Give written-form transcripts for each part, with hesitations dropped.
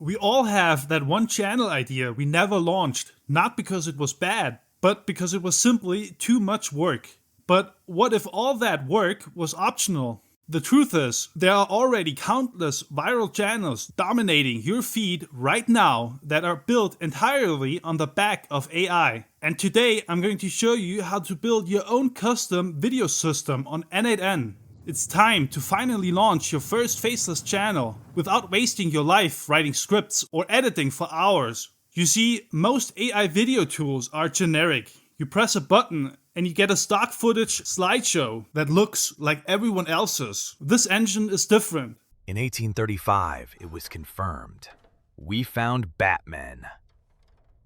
We all have that one channel idea we never launched, not because it was bad, but because it was simply too much work. But what if all that work was optional? The truth is, there are already countless viral channels dominating your feed right now that are built entirely on the back of AI. And today I'm going to show you how to build your own custom video system on n8n. It's time to finally launch your first faceless channel without wasting your life writing scripts or editing for hours. You see, most AI video tools are generic. You press a button and you get a stock footage slideshow that looks like everyone else's. This engine is different. In 1835, it was confirmed. We found Batman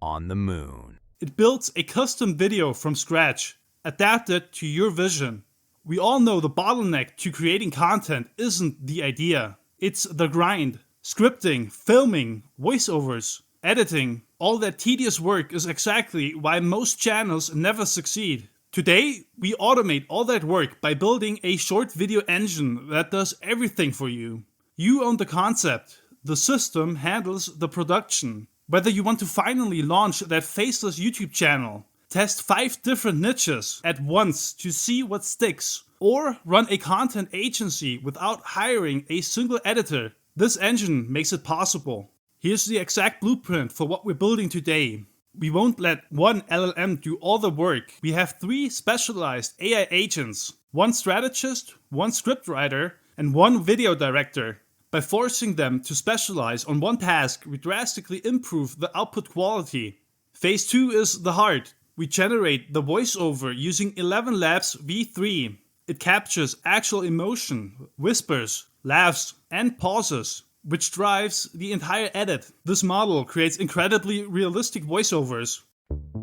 on the moon. It builds a custom video from scratch, adapted to your vision. We all know the bottleneck to creating content isn't the idea. It's the grind. Scripting, filming, voiceovers, editing, all that tedious work is exactly why most channels never succeed. Today, we automate all that work by building a short video engine that does everything for you. You own the concept. The system handles the production. Whether you want to finally launch that faceless YouTube channel, test 5 different niches at once to see what sticks, or run a content agency without hiring a single editor, this engine makes it possible. Here's the exact blueprint for what we're building today. We won't let one LLM do all the work. We have 3 specialized AI agents, 1 strategist, 1 scriptwriter, and 1 video director. By forcing them to specialize on one task, we drastically improve the output quality. Phase 2 is the heart. We generate the voiceover using ElevenLabs v3. It captures actual emotion, whispers, laughs, and pauses, which drives the entire edit. This model creates incredibly realistic voiceovers.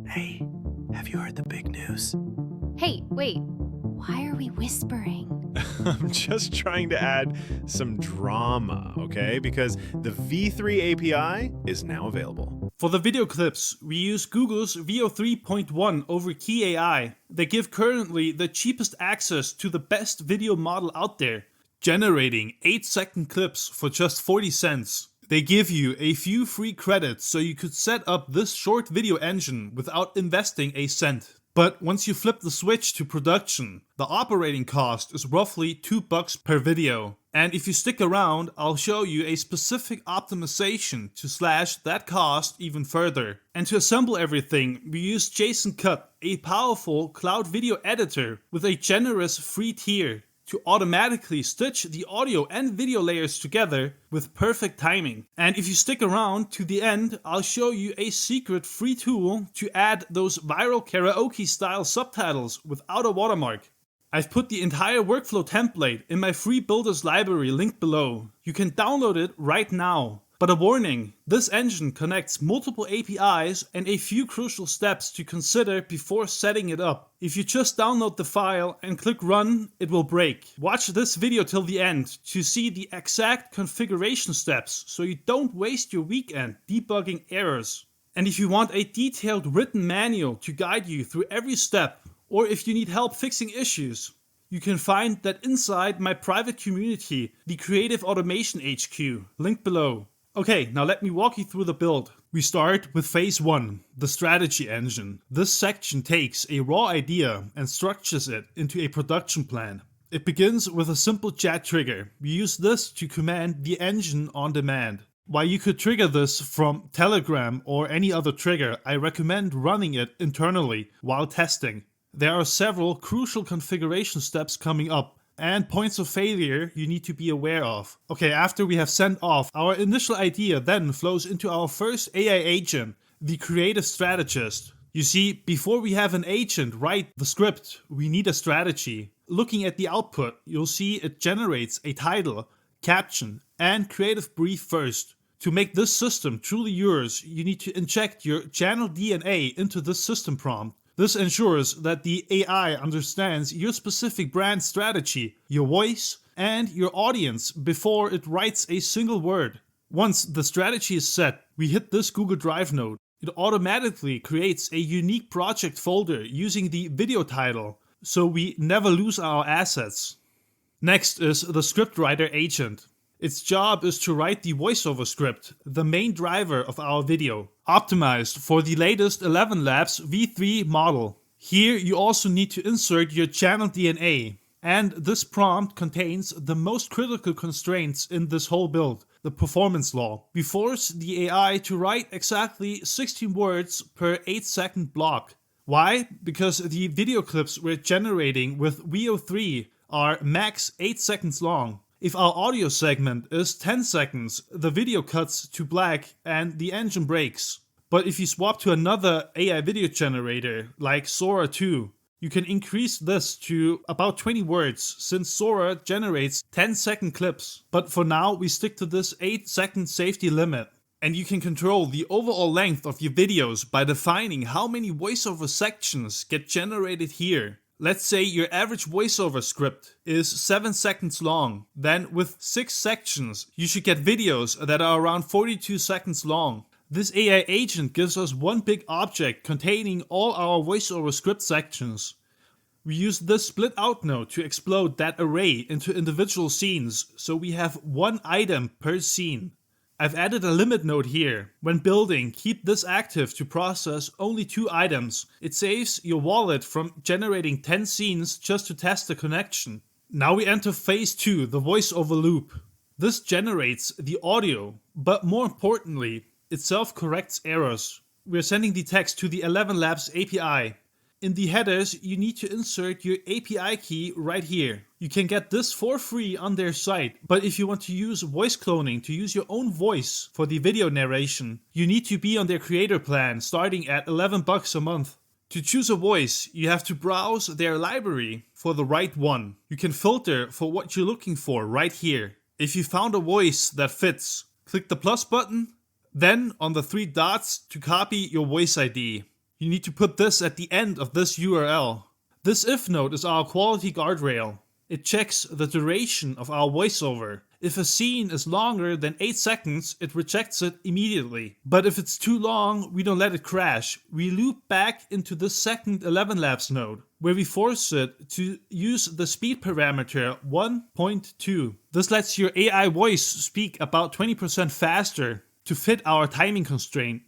Hey, have you heard the big news? Hey, wait, why are we whispering? I'm just trying to add some drama, okay? Because the V3 API is now available. For the video clips, we use Google's VO 3.1 over Kie.ai. They give currently the cheapest access to the best video model out there, generating 8-second clips for just 40 cents. They give you a few free credits so you could set up this short video engine without investing a cent. But once you flip the switch to production, the operating cost is roughly $2 per video. And if you stick around, I'll show you a specific optimization to slash that cost even further. And to assemble everything, we use JsonCut, a powerful cloud video editor with a generous free tier, to automatically stitch the audio and video layers together with perfect timing. And if you stick around to the end, I'll show you a secret free tool to add those viral karaoke style subtitles without a watermark. I've put the entire workflow template in my free builders library linked below. You can download it right now. But a warning, this engine connects multiple APIs and a few crucial steps to consider before setting it up. If you just download the file and click run, it will break. Watch this video till the end to see the exact configuration steps so you don't waste your weekend debugging errors. And if you want a detailed written manual to guide you through every step, or if you need help fixing issues, you can find that inside my private community, the Creative Automation HQ, linked below. Okay, now let me walk you through the build. We start with phase 1, the strategy engine. This section takes a raw idea and structures it into a production plan. It begins with a simple chat trigger. We use this to command the engine on demand. While you could trigger this from Telegram or any other trigger, I recommend running it internally while testing. There are several crucial configuration steps coming up and points of failure you need to be aware of. Okay, after we have sent off, our initial idea then flows into our first AI agent, the creative strategist. You see, before we have an agent write the script, we need a strategy. Looking at the output, you'll see it generates a title, caption, and creative brief first. To make this system truly yours, you need to inject your channel DNA into this system prompt. This ensures that the AI understands your specific brand strategy, your voice, and your audience before it writes a single word. Once the strategy is set, we hit this Google Drive node. It automatically creates a unique project folder using the video title, so we never lose our assets. Next is the scriptwriter agent. Its job is to write the voiceover script, the main driver of our video, optimized for the latest ElevenLabs v3 model. Here you also need to insert your channel DNA, and this prompt contains the most critical constraints in this whole build, the performance law. We force the AI to write exactly 16 words per 8-second block. Why? Because the video clips we're generating with VO3 are max 8 seconds long. If our audio segment is 10 seconds, the video cuts to black and the engine breaks. But if you swap to another AI video generator like Sora 2, you can increase this to about 20 words, since Sora generates 10-second clips. But for now, we stick to this 8-second safety limit. And you can control the overall length of your videos by defining how many voiceover sections get generated here. Let's say your average voiceover script is 7 seconds long. Then with 6 sections, you should get videos that are around 42 seconds long. This AI agent gives us one big object containing all our voiceover script sections. We use this split out node to explode that array into individual scenes, so we have one item per scene. I've added a limit node here. When building, keep this active to process only 2 items. It saves your wallet from generating 10 scenes just to test the connection. Now we enter phase 2, the voiceover loop. This generates the audio, but more importantly, it self-corrects errors. We're sending the text to the ElevenLabs API. In the headers, you need to insert your API key right here. You can get this for free on their site, but if you want to use voice cloning to use your own voice for the video narration, you need to be on their creator plan starting at $11 a month. To choose a voice, you have to browse their library for the right one. You can filter for what you're looking for right here. If you found a voice that fits, click the plus button, then on the 3 dots to copy your voice ID. You need to put this at the end of this URL. This if node is our quality guardrail. It checks the duration of our voiceover. If a scene is longer than 8 seconds, it rejects it immediately. But if it's too long, we don't let it crash. We loop back into the second ElevenLabs node, where we force it to use the speed parameter 1.2. This lets your AI voice speak about 20% faster to fit our timing constraint.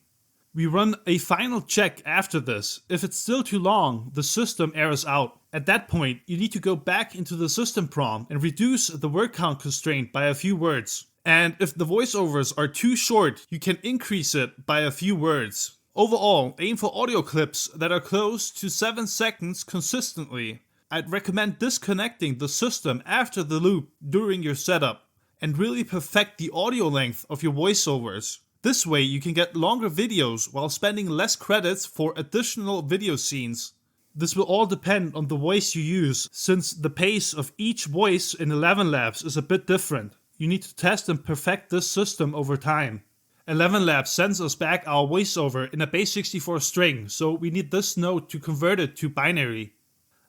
We run a final check after this. If it's still too long, the system errors out. At that point, you need to go back into the system prompt and reduce the word count constraint by a few words. And if the voiceovers are too short, you can increase it by a few words. Overall, aim for audio clips that are close to 7 seconds consistently. I'd recommend disconnecting the system after the loop during your setup and really perfect the audio length of your voiceovers. This way you can get longer videos while spending less credits for additional video scenes. This will all depend on the voice you use, since the pace of each voice in ElevenLabs is a bit different. You need to test and perfect this system over time. ElevenLabs sends us back our voiceover in a base64 string, so we need this node to convert it to binary.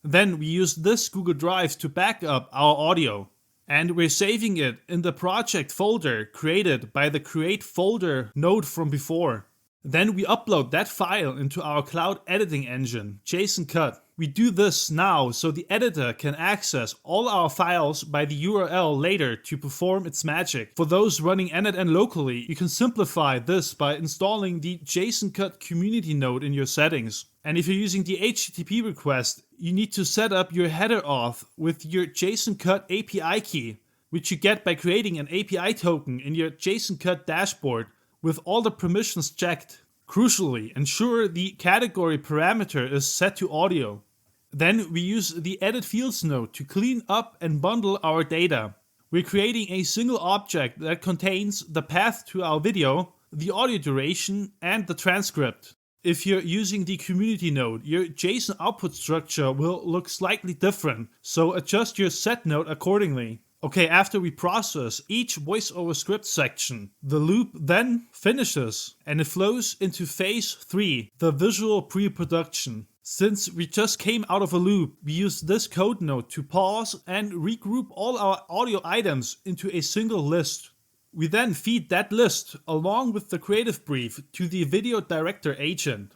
Then we use this Google Drive to back up our audio. And we're saving it in the project folder created by the create folder node from before. Then we upload that file into our cloud editing engine, JsonCut. We do this now so the editor can access all our files by the URL later to perform its magic. For those running n8n locally, you can simplify this by installing the JsonCut community node in your settings. And if you're using the HTTP request, you need to set up your header auth with your JsonCut API key, which you get by creating an API token in your JsonCut dashboard with all the permissions checked. Crucially, ensure the category parameter is set to audio. Then we use the edit fields node to clean up and bundle our data. We're creating a single object that contains the path to our video, the audio duration, and the transcript. If you're using the community node, your JSON output structure will look slightly different, so adjust your set node accordingly. Okay, after we process each voiceover script section, the loop then finishes and it flows into phase 3, the visual pre-production. Since we just came out of a loop, we use this code node to pause and regroup all our audio items into a single list. We then feed that list along with the creative brief to the video director agent.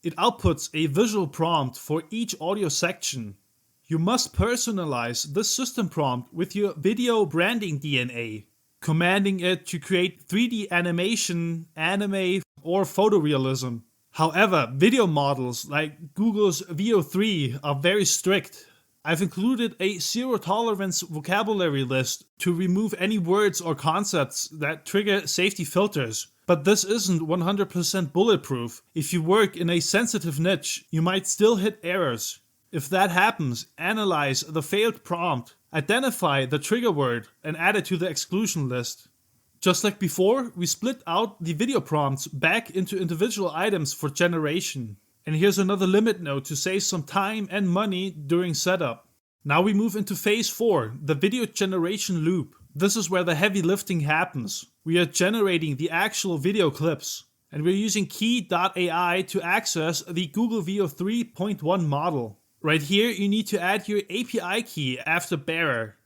It outputs a visual prompt for each audio section. You must personalize this system prompt with your video branding DNA. commanding it to create 3D animation, anime, or photorealism. However, video models like Google's VO3 are very strict. I've included a zero tolerance vocabulary list to remove any words or concepts that trigger safety filters. But this isn't 100% bulletproof. If you work in a sensitive niche, you might still hit errors. If that happens, analyze the failed prompt, identify the trigger word, and add it to the exclusion list. Just like before, we split out the video prompts back into individual items for generation. And here's another limit note to save some time and money during setup. Now we move into phase 4, the video generation loop. This is where the heavy lifting happens. We are generating the actual video clips. And we're using Kie.ai to access the Google Veo 3.1 model. Right here, you need to add your API key after bearer.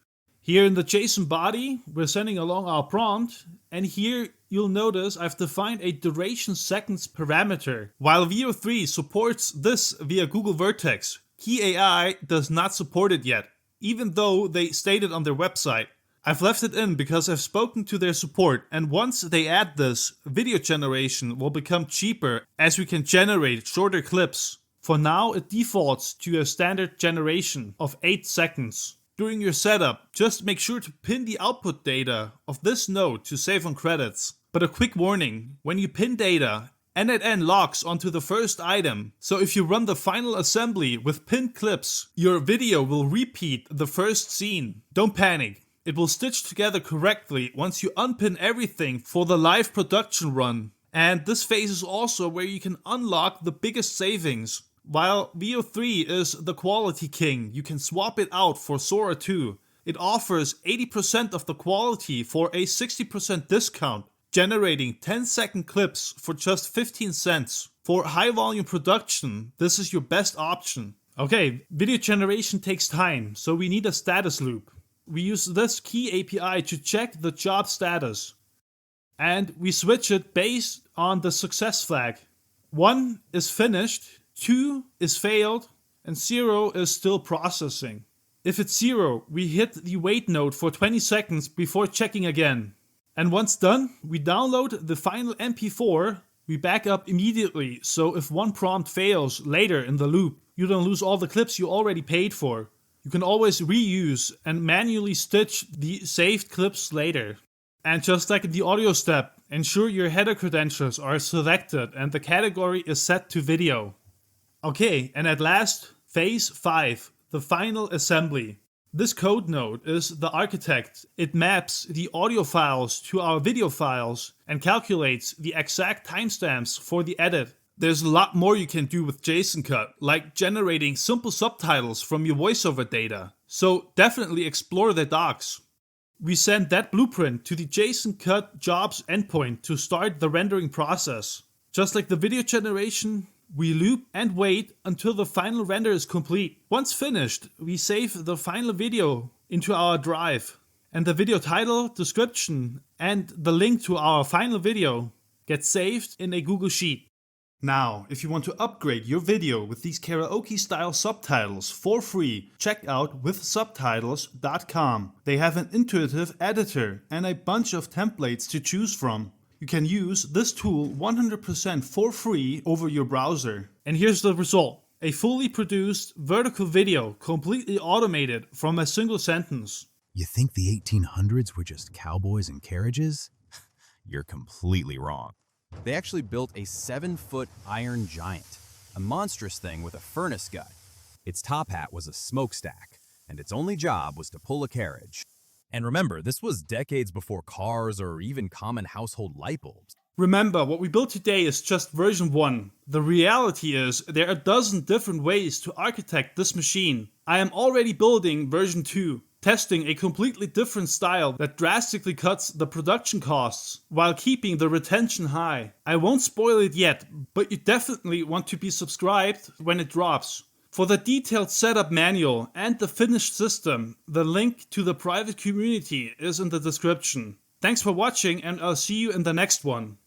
Here in the JSON body, we're sending along our prompt, and here you'll notice I've defined a duration seconds parameter. While Veo 3 supports this via Google Vertex, Kie.ai does not support it yet, even though they stated on their website. I've left it in because I've spoken to their support, and once they add this, video generation will become cheaper as we can generate shorter clips. For now, it defaults to a standard generation of 8 seconds. During your setup, just make sure to pin the output data of this node to save on credits. But a quick warning, when you pin data, n8n locks onto the first item, so if you run the final assembly with pinned clips, your video will repeat the first scene. Don't panic, it will stitch together correctly once you unpin everything for the live production run. And this phase is also where you can unlock the biggest savings. While Veo 3 is the quality king, you can swap it out for Sora 2. It offers 80% of the quality for a 60% discount, generating 10-second clips for just 15 cents. For high volume production, this is your best option. Okay, video generation takes time, so we need a status loop. We use this Kie API to check the job status. And we switch it based on the success flag. 1 is finished, 2 is failed, and 0 is still processing. If it's 0, we hit the wait node for 20 seconds before checking again. And once done, we download the final MP4, we back up immediately, so if one prompt fails later in the loop, you don't lose all the clips you already paid for. You can always reuse and manually stitch the saved clips later. And just like in the audio step, ensure your header credentials are selected and the category is set to video. Okay, and at last, phase 5, the final assembly. This code node is the architect. It maps the audio files to our video files and calculates the exact timestamps for the edit. There's a lot more you can do with JsonCut, like generating simple subtitles from your voiceover data. So definitely explore the docs. We send that blueprint to the JsonCut jobs endpoint to start the rendering process. Just like the video generation, we loop and wait until the final render is complete. Once finished, we save the final video into our drive. And the video title, description, and the link to our final video get saved in a Google Sheet. Now, if you want to upgrade your video with these karaoke-style subtitles for free, check out withsubtitles.com. They have an intuitive editor and a bunch of templates to choose from. You can use this tool 100% for free over your browser. And here's the result. A fully produced vertical video, completely automated from a single sentence. You think the 1800s were just cowboys and carriages? You're completely wrong. They actually built a 7-foot iron giant, a monstrous thing with a furnace gut. Its top hat was a smokestack, and its only job was to pull a carriage. And remember, this was decades before cars or even common household light bulbs. Remember, what we built today is just version 1. The reality is, there are a dozen different ways to architect this machine. I am already building version 2, testing a completely different style that drastically cuts the production costs while keeping the retention high. I won't spoil it yet, but you definitely want to be subscribed when it drops. For the detailed setup manual and the finished system, the link to the private community is in the description. Thanks for watching, and I'll see you in the next one.